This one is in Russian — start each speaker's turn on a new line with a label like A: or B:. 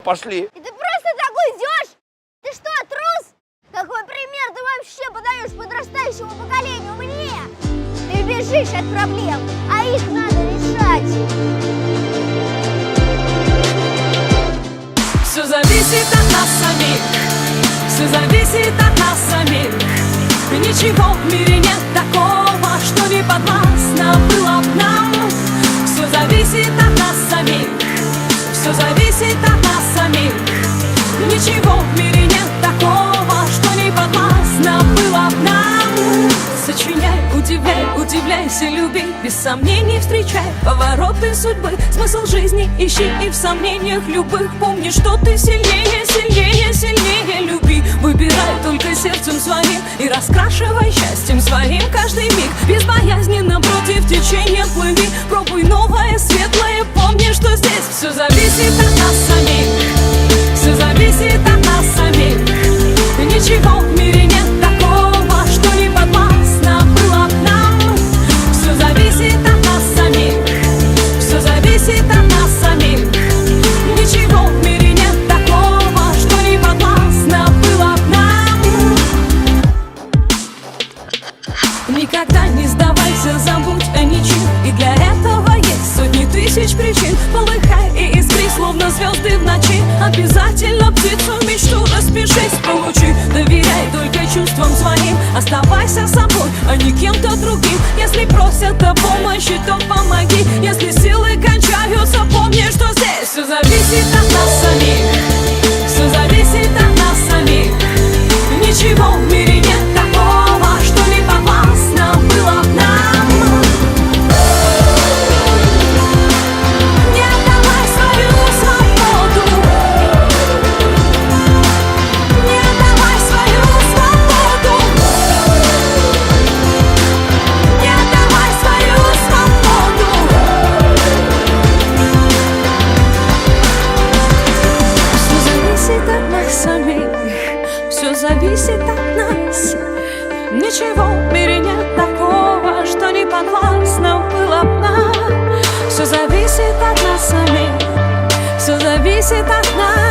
A: Пошли.
B: И ты просто такой идешь? Ты что, трус? Какой пример ты вообще подаешь подрастающему поколению мне? Ты бежишь от проблем, а их надо решать.
C: Все зависит от нас самих, все зависит от нас самих. Ничего в мире нет такого, что не подвластно было б нам. Все зависит от нас самих, все зависит от нас самих. Ничего в мире нет такого, что не подвластно было б нам. Сочиняй, удивляй, удивляйся, люби, без сомнений встречай повороты судьбы. Смысл жизни ищи и в сомнениях любых помни, что ты сильнее, сильнее, сильнее. Люби, выбирай только сердцем своим и раскрашивай счастьем своим каждый миг. Безбоязненно против течения плыви, пробуй новое, светлое, помни, что здесь все зависит от нас самих, все зависит от нас самих. Ничего в мире нет такого, что не подвластно было б нам. Все зависит от нас самих, все зависит от нас самих. Ничего в мире нет такого, что не подвластно было б нам. Никогда не сдавайся, забудь о ничем, и для этого есть сотни тысяч причин. Полыхай и искри, словно звезды в ночи. Обязательно птицу мечту распишись, получи. Доверяй только чувствам своим, оставайся собой, а не кем-то другим. Если просят о помощи, то помоги. Если силы кончаются, помни, что здесь все зависит от нас самих, все зависит от нас самих. Ничего в мире нет такого, что не подвластно было б нам. Не отдавай свою свободу, не отдавай свою свободу, не отдавай свою свободу. Все зависит от нас самих, все зависит от нас. Ничего в мире нет такого, что не подвластно было б нам. Все зависит от нас самих, все зависит от нас.